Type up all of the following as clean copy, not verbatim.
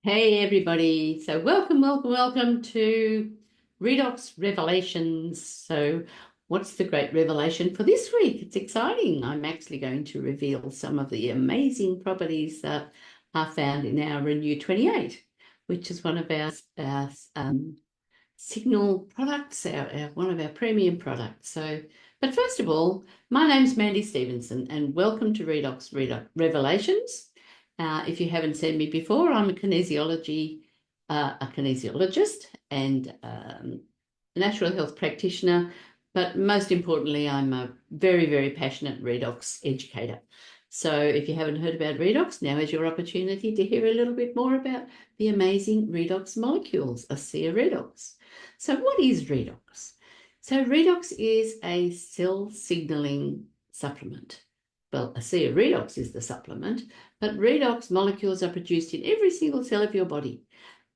Hey everybody. So welcome to Redox Revelations. So what's the great revelation for this week? It's exciting. I'm actually going to reveal some of the amazing properties that are found in our Renew28, which is one of our signal products, one of our premium products. But first of all, my name's Mandy Stevenson and welcome to Redox Revelations. If you haven't seen me before, I'm a kinesiologist and natural health practitioner, but most importantly, I'm a very, very passionate redox educator. So if you haven't heard about redox, now is your opportunity to hear a little bit more about the amazing redox molecules, ASEA redox. So what is redox? So redox is a cell signaling supplement. Well, ASEA redox is the supplement, but redox molecules are produced in every single cell of your body.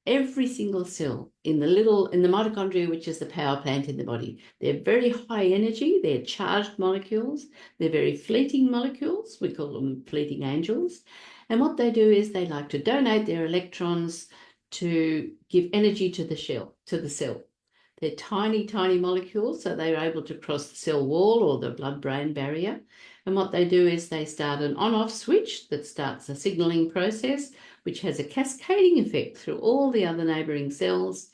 Every single cell in the mitochondria, which is the power plant in the body. They're very high energy, they're charged molecules, they're very fleeting molecules, we call them fleeting angels. And what they do is they like to donate their electrons to give energy to the cell. They're tiny, tiny molecules, so they're able to cross the cell wall or the blood-brain barrier. And what they do is they start an on-off switch that starts a signaling process, which has a cascading effect through all the other neighbouring cells,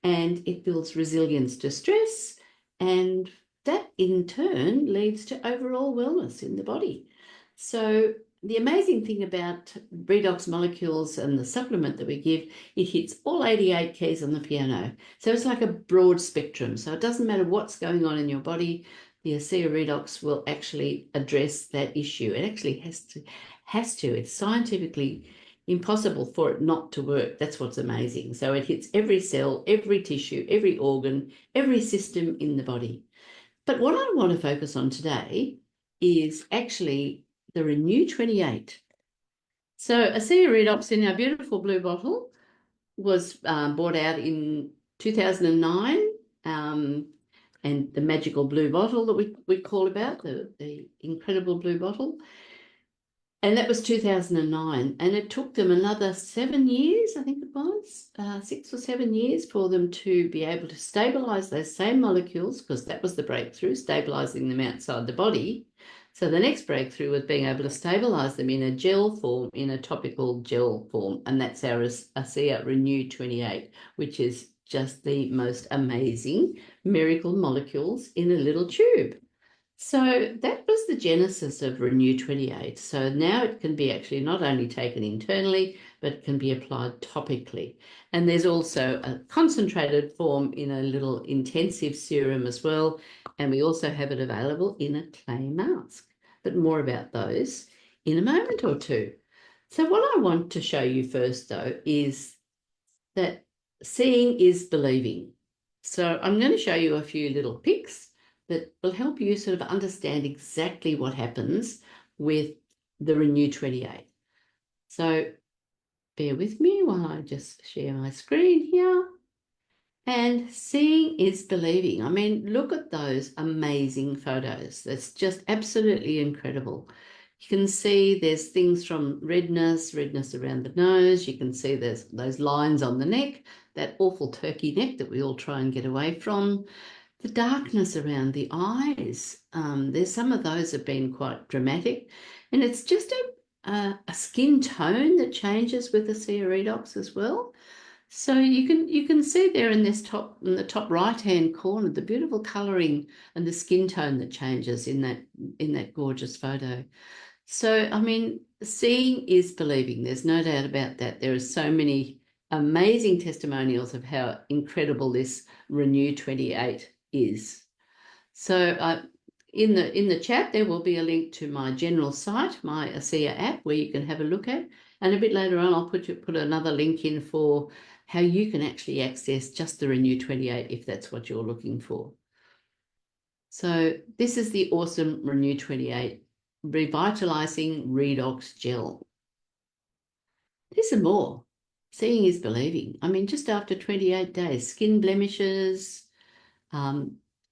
and it builds resilience to stress, and that in turn leads to overall wellness in the body. So the amazing thing about redox molecules and the supplement that we give, it hits all 88 keys on the piano. So it's like a broad spectrum. So it doesn't matter what's going on in your body, the ASEA redox will actually address that issue. It actually has to. It's scientifically impossible for it not to work. That's what's amazing. So it hits every cell, every tissue, every organ, every system in the body. But what I want to focus on today is actually the Renew28. So ASEA redox in our beautiful blue bottle was brought out in 2009, and the magical blue bottle that we call about, the incredible blue bottle. And that was 2009. And it took them another 7 years, I think it was, 6 or 7 years for them to be able to stabilize those same molecules, because that was the breakthrough, stabilizing them outside the body. So the next breakthrough was being able to stabilize them in a gel form, in a topical gel form. And that's our ASEA Renew28, which is just the most amazing miracle molecules in a little tube. So that was the genesis of Renew28. So now it can be actually not only taken internally, but it can be applied topically. And there's also a concentrated form in a little intensive serum as well. And we also have it available in a clay mask. But more about those in a moment or two. So what I want to show you first, though, is that seeing is believing. So I'm going to show you a few little pics that will help you sort of understand exactly what happens with the Renew28. So bear with me while I just share my screen here. And seeing is believing. I mean, look at those amazing photos. That's just absolutely incredible. You can see there's things from redness around the nose. You can see there's those lines on the neck, that awful turkey neck that we all try and get away from. The darkness around the eyes, there's some of those have been quite dramatic, and it's just a skin tone that changes with the ASEA redox as well. So you can see there in the top right hand corner the beautiful colouring and the skin tone that changes in that gorgeous photo. So I mean, seeing is believing. There's no doubt about that. There are so many amazing testimonials of how incredible this Renew28 is. So in the chat there will be a link to my general site, my ASEA app, where you can have a look at, and a bit later on I'll put another link in for how you can actually access just the Renew28 if that's what you're looking for. So this is the awesome Renew28 Revitalizing Redox Gel. There's some more. Seeing is believing. I mean, just after 28 days, skin blemishes,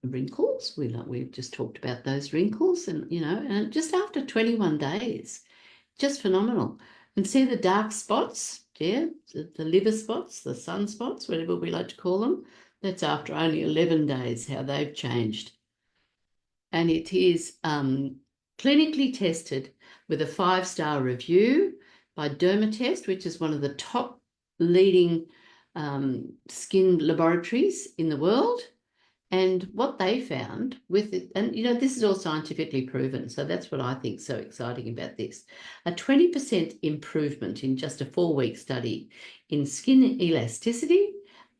wrinkles. We've just talked about those wrinkles, and just after 21 days, just phenomenal. And see the dark spots yeah, the liver spots, the sunspots, whatever we like to call them. That's after only 11 days, how they've changed. And it is clinically tested with a 5-star review by Dermatest, which is one of the top leading skin laboratories in the world. And what they found with it, and this is all scientifically proven, so that's what I think is so exciting about this. A 20% improvement in just a 4-week study in skin elasticity,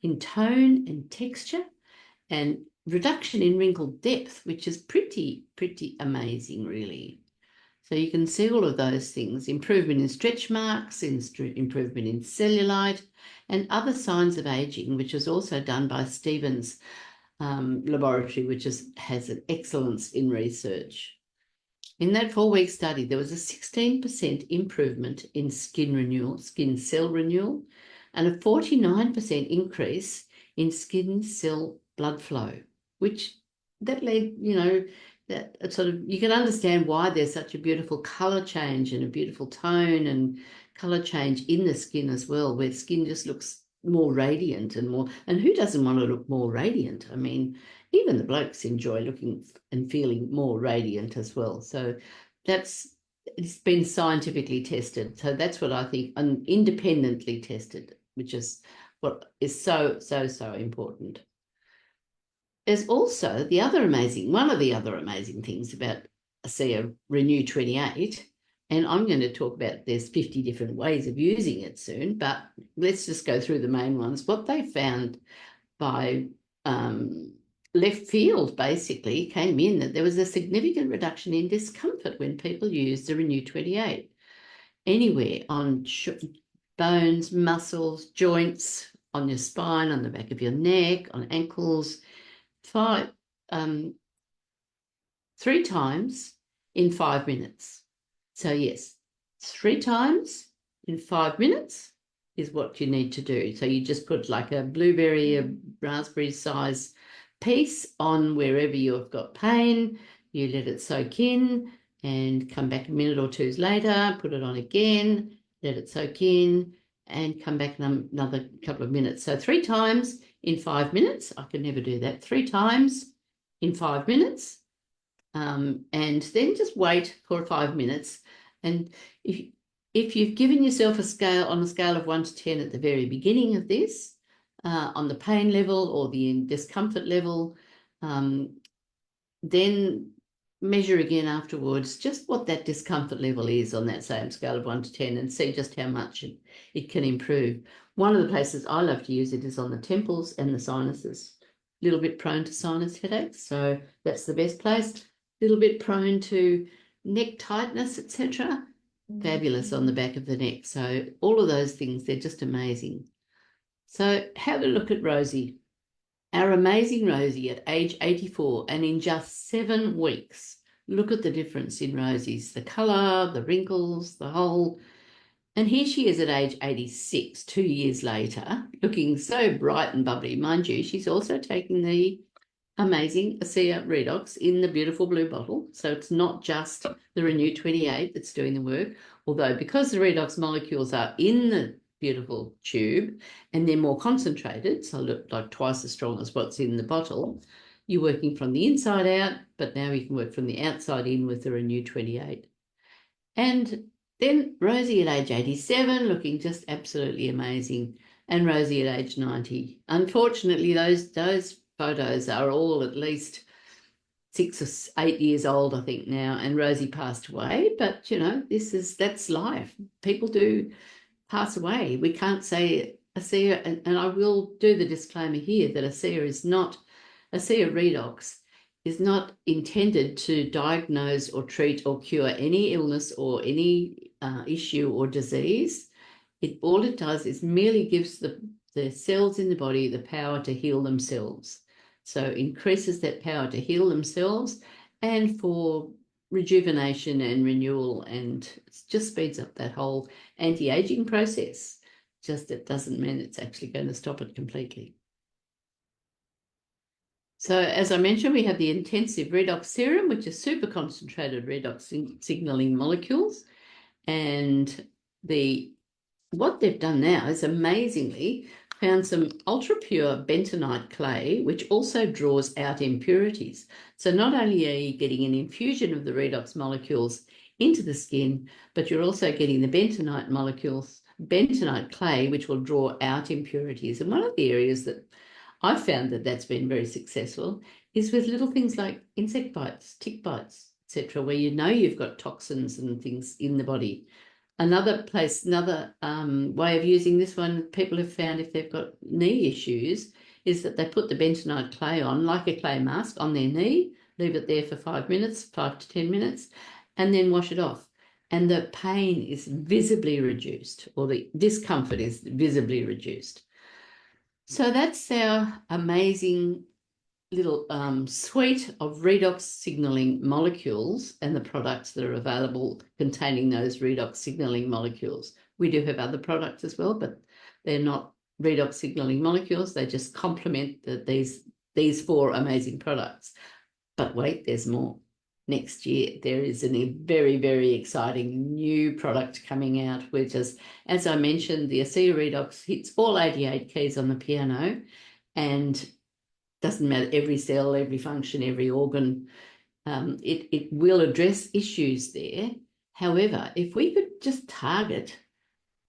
in tone and texture, and reduction in wrinkle depth, which is pretty amazing, really. So you can see all of those things, improvement in stretch marks, improvement in cellulite, and other signs of aging, which is also done by Stevens laboratory, which has an excellence in research. In that 4-week study, there was a 16% improvement in skin renewal, skin cell renewal, and a 49% increase in skin cell blood flow, which that led, that sort of, you can understand why there's such a beautiful color change and a beautiful tone and color change in the skin as well, where skin just looks more radiant and who doesn't want to look more radiant? I mean, even the blokes enjoy looking and feeling more radiant as well. So it's been scientifically tested. So that's what I think, and independently tested, which is what is so important. There's also one of the other amazing things about ASEA Renew28, and I'm going to talk about there's 50 different ways of using it soon, but let's just go through the main ones. What they found by left field basically came in that there was a significant reduction in discomfort when people used the Renew28. Anywhere on bones, muscles, joints, on your spine, on the back of your neck, on ankles, 3 times in 5 minutes. So yes, 3 times in 5 minutes is what you need to do. So you just put like a blueberry, a raspberry size piece on wherever you've got pain. You let it soak in and come back a minute or two later, put it on again, let it soak in and come back another couple of minutes. So 3 times in 5 minutes. I could never do that. 3 times in 5 minutes. And then just wait for 5 minutes. And if you've given yourself a scale of 1 to 10 at the very beginning of this, on the pain level or the discomfort level, then measure again afterwards just what that discomfort level is on that same scale of 1 to 10 and see just how much it can improve. One of the places I love to use it is on the temples and the sinuses. A little bit prone to sinus headaches, so that's the best place. A little bit prone to neck tightness, etc. Fabulous on the back of the neck. So all of those things, they're just amazing. So have a look at Rosie. Our amazing Rosie at age 84, and in just 7 weeks, look at the difference in Rosie's, the colour, the wrinkles, the whole. And here she is at age 86, 2 years later, looking so bright and bubbly. Mind you, she's also taking the amazing ASEA Redox in the beautiful blue bottle. So it's not just the Renew28 that's doing the work, although because the Redox molecules are in the beautiful tube and they're more concentrated, so look like twice as strong as what's in the bottle, you're working from the inside out, but now you can work from the outside in with the Renew28. And then Rosie at age 87, looking just absolutely amazing, and Rosie at age 90. Unfortunately, those photos are all at least 6 or 8 years old, I think now, and Rosie passed away. But that's life. People do pass away. We can't say ASEA, and I will do the disclaimer here that ASEA Redox is not intended to diagnose or treat or cure any illness or any issue or disease. All it does is merely gives the cells in the body the power to heal themselves. So increases that power to heal themselves and for rejuvenation and renewal, and it just speeds up that whole anti-aging process. Just it doesn't mean it's actually going to stop it completely. So as I mentioned, we have the intensive redox serum, which is super concentrated redox signaling molecules, and the what they've done now is amazingly found some ultra pure bentonite clay, which also draws out impurities. So not only are you getting an infusion of the redox molecules into the skin, but you're also getting the bentonite molecules, bentonite clay, which will draw out impurities. And one of the areas that I've found that that's been very successful is with little things like insect bites, tick bites, etc., where you know you've got toxins and things in the body. Another way of using this one, people have found if they've got knee issues, is that they put the bentonite clay on, like a clay mask, on their knee, leave it there for 5 minutes, 5 to 10 minutes, and then wash it off. And the pain is visibly reduced, or the discomfort is visibly reduced. So that's our amazing little suite of redox signaling molecules and the products that are available containing those redox signaling molecules. We do have other products as well, but they're not redox signaling molecules. They just complement these 4 amazing products. But wait, there's more. Next year, there is a very, very exciting new product coming out, which is, as I mentioned, the ASEA Redox hits all 88 keys on the piano, and doesn't matter every cell, every function, every organ. It will address issues there. However, if we could just target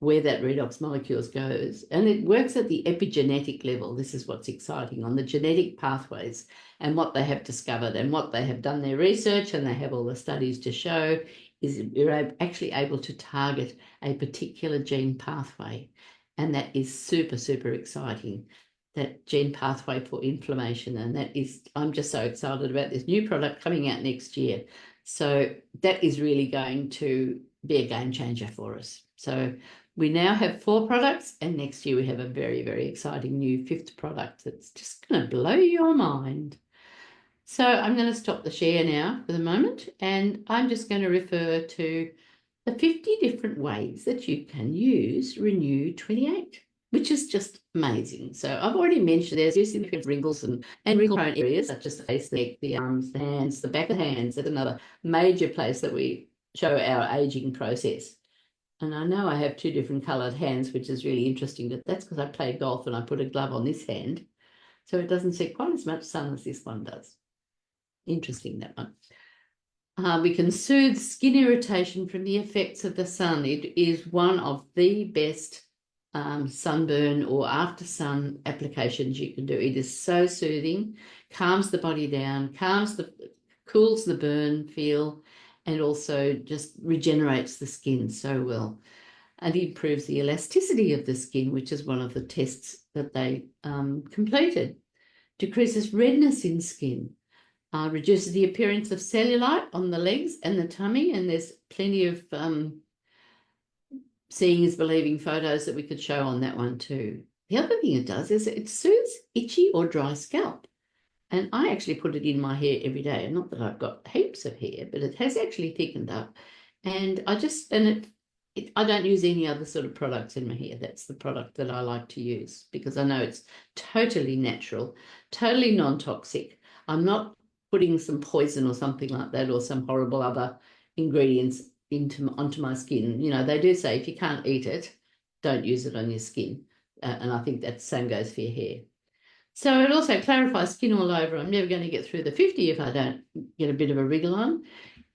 where that redox molecules goes, and it works at the epigenetic level. This is what's exciting, on the genetic pathways and what they have discovered and what they have done their research, and they have all the studies to show, is we're actually able to target a particular gene pathway. And that is super, super exciting, that gene pathway for inflammation. And that is, I'm just so excited about this new product coming out next year. So that is really going to be a game changer for us. So we now have 4 products, and next year we have a very, very exciting new 5th product that's just going to blow your mind. So I'm going to stop the share now for the moment, and I'm just going to refer to the 50 different ways that you can use Renew28, which is just amazing. So I've already mentioned there's using wrinkles and wrinkle-prone areas such as the face, the neck, the arms, the hands, the back of the hands. That's another major place that we show our aging process. And I know I have 2 different coloured hands, which is really interesting, but that's because I play golf and I put a glove on this hand, so it doesn't see quite as much sun as this one does. Interesting, that one. We can soothe skin irritation from the effects of the sun. It is one of the best sunburn or after sun applications you can do. It is so soothing, calms the body down, cools the burn feel, and also just regenerates the skin so well. And improves the elasticity of the skin, which is one of the tests that they completed. Decreases redness in skin. Reduces the appearance of cellulite on the legs and the tummy, and there's plenty of seeing is believing photos that we could show on that one too. The other thing it does is it soothes itchy or dry scalp. And I actually put it in my hair every day. Not that I've got heaps of hair, but it has actually thickened up. And I don't use any other sort of products in my hair. That's the product that I like to use because I know it's totally natural, totally non-toxic. I'm not putting some poison or something like that, or some horrible other ingredients onto my skin. You know, they do say if you can't eat it, don't use it on your skin. And I think that same goes for your hair. So it also clarifies skin all over. I'm never going to get through the 50 if I don't get a bit of a wriggle on.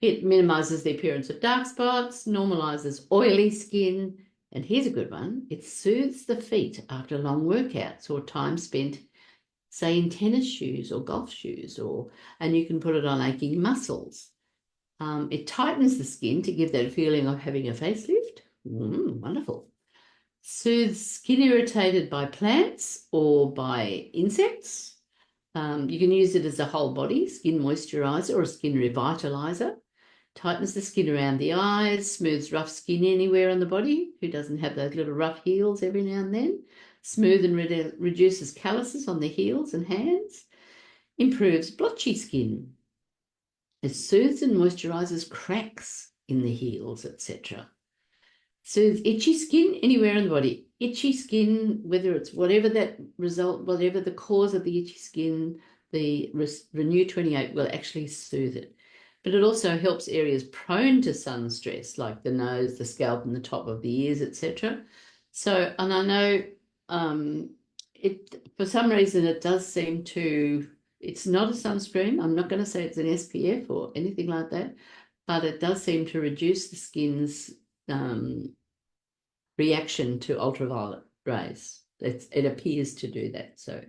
It minimises the appearance of dark spots, normalises oily skin, and here's a good one. It soothes the feet after long workouts or time spent, say, in tennis shoes or golf shoes, and you can put it on aching muscles. It tightens the skin to give that feeling of having a facelift. Wonderful. Soothes skin irritated by plants or by insects. You can use it as a whole body skin moisturiser or a skin revitaliser. Tightens the skin around the eyes, smooths rough skin anywhere on the body. Who doesn't have those little rough heels every now and then? Smooth and reduces calluses on the heels and hands. Improves blotchy skin. It soothes and moisturises cracks in the heels, etc. Soothes itchy skin anywhere on the body. Itchy skin, whether it's whatever the cause of the itchy skin, the Renew28 will actually soothe it. But it also helps areas prone to sun stress, like the nose, the scalp, and the top of the ears, etc. So, and I know it for some reason it does seem to, it's not a sunscreen. I'm not going to say it's an SPF or anything like that, but it does seem to reduce the skin's reaction to ultraviolet rays. It appears to do that. So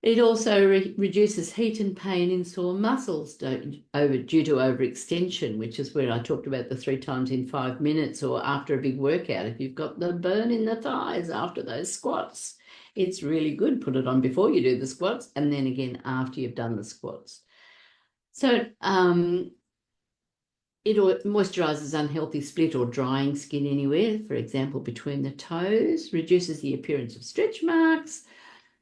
it also reduces heat and pain in sore muscles due to overextension, which is where I talked about the 3 times in 5 minutes, or after a big workout. If you've got the burn in the thighs after those squats, it's really good. Put it on before you do the squats and then again after you've done the squats. So it moisturizes unhealthy split or drying skin anywhere, for example, between the toes, reduces the appearance of stretch marks,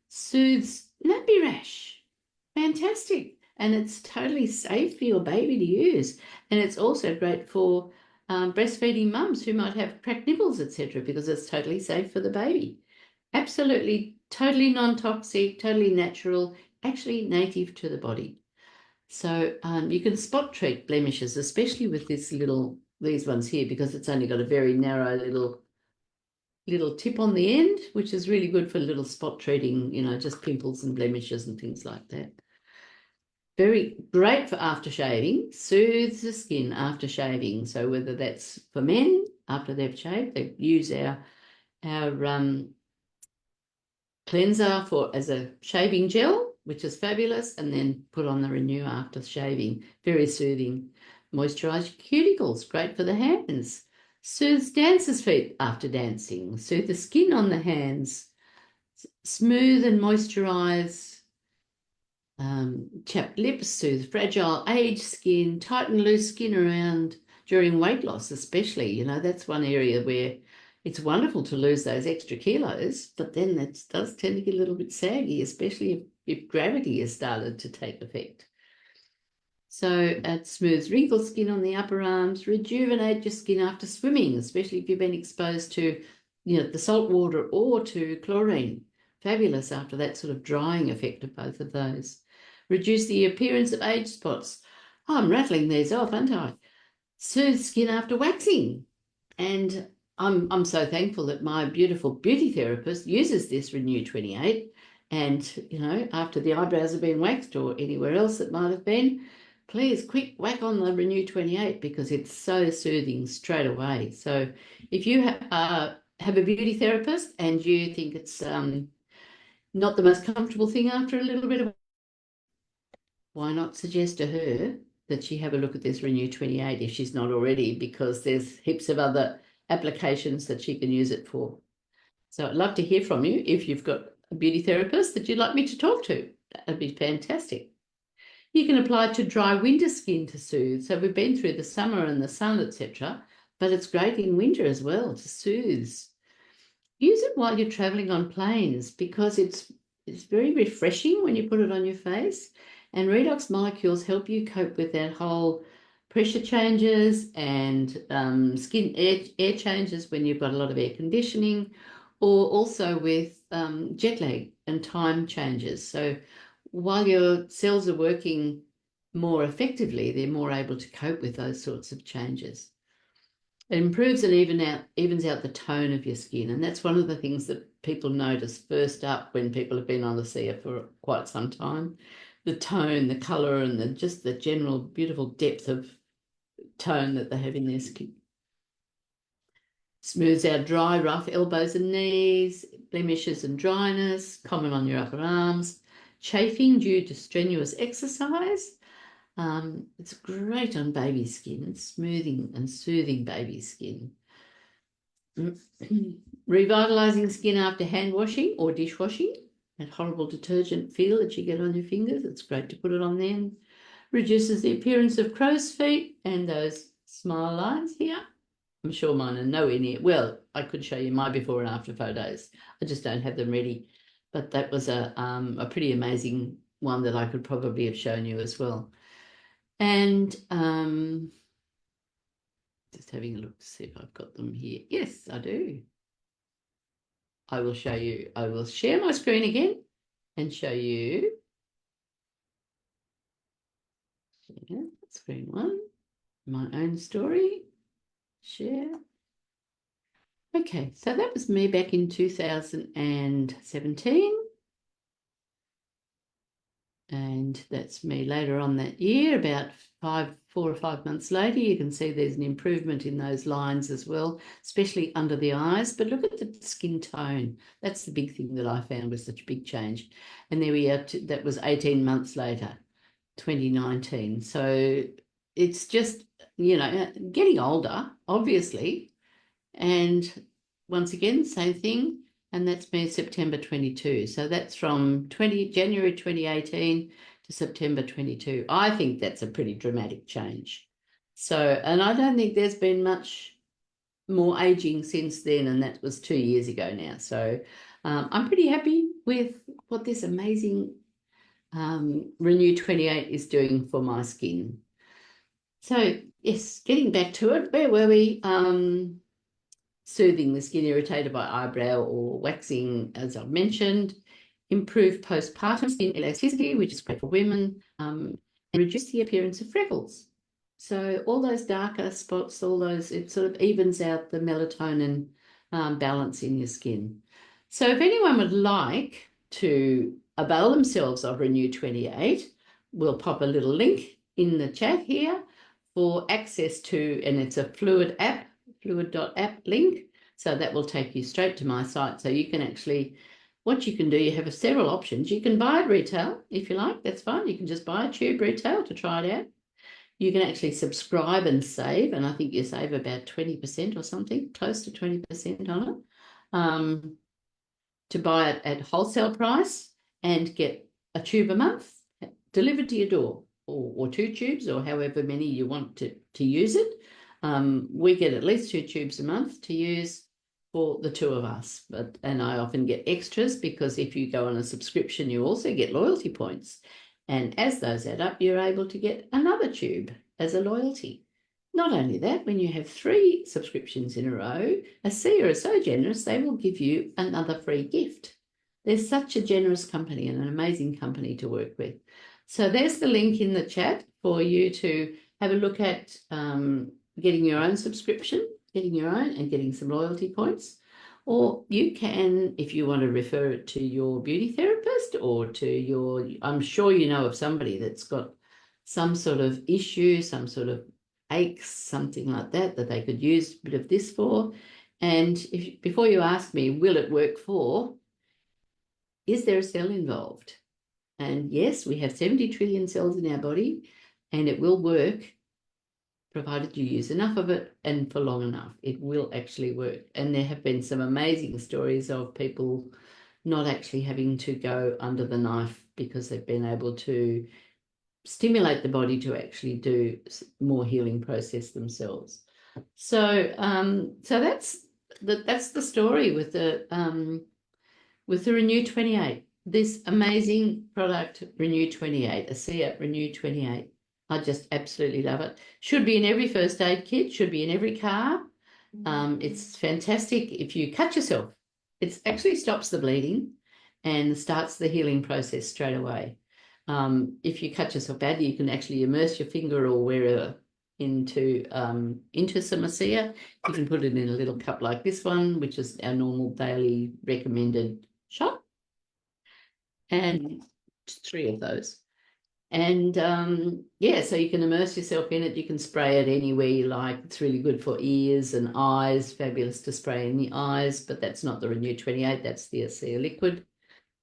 soothes nappy rash. Fantastic. And it's totally safe for your baby to use. And it's also great for breastfeeding mums who might have cracked nipples, etc., because it's totally safe for the baby. Absolutely, totally non-toxic, totally natural, actually native to the body. So you can spot treat blemishes, especially with these ones here, because it's only got a very narrow little tip on the end, which is really good for little spot treating, just pimples and blemishes and things like that. Very great for after shaving, soothes the skin after shaving. So whether that's for men after they've shaved, they use our cleanser as a shaving gel, which is fabulous, and then put on the Renew after shaving. Very soothing. Moisturize your cuticles, great for the hands. Soothes dancers' feet after dancing. Soothe the skin on the hands. Smooth and moisturize chapped lips, soothe fragile aged skin, tighten loose skin around during weight loss, especially. That's one area where it's wonderful to lose those extra kilos, but then it does tend to get a little bit saggy, especially if gravity has started to take effect. So it smooths wrinkled skin on the upper arms, rejuvenate your skin after swimming, especially if you've been exposed to, the salt water or to chlorine. Fabulous after that sort of drying effect of both of those. Reduce the appearance of age spots. Oh, I'm rattling these off, aren't I? Soothe skin after waxing. And I'm so thankful that my beautiful beauty therapist uses this Renew28. And, after the eyebrows have been waxed or anywhere else it might have been, please quick whack on the Renew28 because it's so soothing straight away. So if you have a beauty therapist and you think it's not the most comfortable thing after a little bit of, why not suggest to her that she have a look at this Renew28 if she's not already, because there's heaps of other applications that she can use it for. So I'd love to hear from you if you've got a beauty therapist that you'd like me to talk to. That'd be fantastic. You can apply it to dry winter skin to soothe. So we've been through the summer and the sun, etc., but it's great in winter as well to soothe. Use it while you're traveling on planes because it's very refreshing when you put it on your face. And redox molecules help you cope with that whole pressure changes and skin air changes when you've got a lot of air conditioning, or also with jet lag and time changes. So while your cells are working more effectively, they're more able to cope with those sorts of changes. It improves and evens out the tone of your skin. And that's one of the things that people notice first up when people have been on the sea for quite some time. The tone, the colour, and just the general beautiful depth of tone that they have in their skin. Smooths out dry, rough elbows and knees, blemishes and dryness, common on your upper arms, chafing due to strenuous exercise. It's great on baby skin, smoothing and soothing baby skin. Revitalizing skin after hand washing or dishwashing. That horrible detergent feel that you get on your fingers. It's great to put it on then. Reduces the appearance of crow's feet and those smile lines here. I'm sure mine are nowhere near. Well, I could show you my before and after photos. I just don't have them ready. But that was a pretty amazing one that I could probably have shown you as well. And just having a look to see if I've got them here. Yes, I do. I will show you. I will share my screen again and show you. Share screen one. My own story. Share. Okay, so that was me back in 2017. And that's me later on that year, about 4 or 5 months later. You can see there's an improvement in those lines as well, especially under the eyes. But look at the skin tone. That's the big thing that I found was such a big change. And there we are, that was 18 months later, 2019. So it's just, getting older, obviously. And once again, same thing. And that's me September 22. So that's from January 2018 to September 22. I think that's a pretty dramatic change. So, and I don't think there's been much more aging since then, and that was 2 years ago now. So I'm pretty happy with what this amazing Renew28 is doing for my skin. So yes, getting back to it, where were we? Soothing the skin irritated by eyebrow or waxing, as I've mentioned, improve postpartum skin elasticity, which is great for women, and reduce the appearance of freckles. So all those darker spots, it sort of evens out the melatonin balance in your skin. So if anyone would like to avail themselves of Renew28, we'll pop a little link in the chat here for access to, and it's a fluid.app link. So that will take you straight to my site. So you can actually, what you can do, you have several options. You can buy it retail if you like, that's fine. You can just buy a tube retail to try it out. You can actually subscribe and save, and I think you save about 20% or something, close to 20% on it, to buy it at wholesale price and get a tube a month delivered to your door, or 2 tubes, or however many you want to use it. We get at least 2 tubes a month to use for the 2 of us. And I often get extras because if you go on a subscription, you also get loyalty points. And as those add up, you're able to get another tube as a loyalty. Not only that, when you have 3 subscriptions in a row, ASEA are so generous, they will give you another free gift. They're such a generous company and an amazing company to work with. So there's the link in the chat for you to have a look at getting your own subscription, getting your own and getting some loyalty points. Or you can, if you want to refer it to your beauty therapist or to your, I'm sure you know of somebody that's got some sort of issue, some sort of aches, something like that they could use a bit of this for. And before you ask me, will it work for, is there a cell involved? And yes, we have 70 trillion cells in our body, and it will work provided you use enough of it and for long enough. It will actually work. And there have been some amazing stories of people not actually having to go under the knife because they've been able to stimulate the body to actually do more healing process themselves. So that's the story with the Renew28. This amazing product, Renew28, ASEA Renew28. I just absolutely love it. Should be in every first aid kit, should be in every car. It's fantastic. If you cut yourself, it actually stops the bleeding and starts the healing process straight away. If you cut yourself badly, you can actually immerse your finger or wherever into some ASEA. You can put it in a little cup like this one, which is our normal daily recommended shot, and 3 of those. And so you can immerse yourself in it. You can spray it anywhere you like. It's really good for ears and eyes, fabulous to spray in the eyes, but that's not the Renew28, that's the ASEA liquid.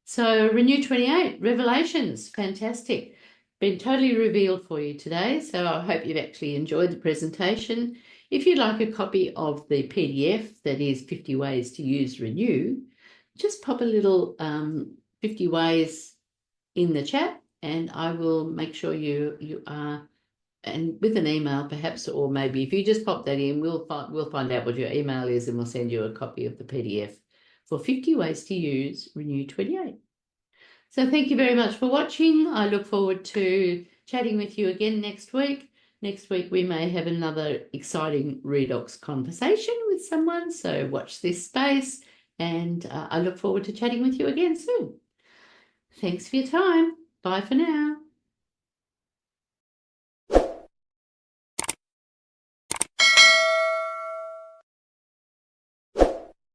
So Renew28, revelations, fantastic. Been totally revealed for you today, so I hope you've actually enjoyed the presentation. If you'd like a copy of the PDF that is 50 ways to use Renew, just pop a little 50 ways in the chat, and I will make sure you are, and with an email perhaps, or maybe if you just pop that in, we'll find out what your email is and we'll send you a copy of the PDF for 50 ways to use Renew28. So thank you very much for watching. I look forward to chatting with you again next week. Next week we may have another exciting redox conversation with someone, so watch this space, and I look forward to chatting with you again soon. Thanks for your time. Bye for now.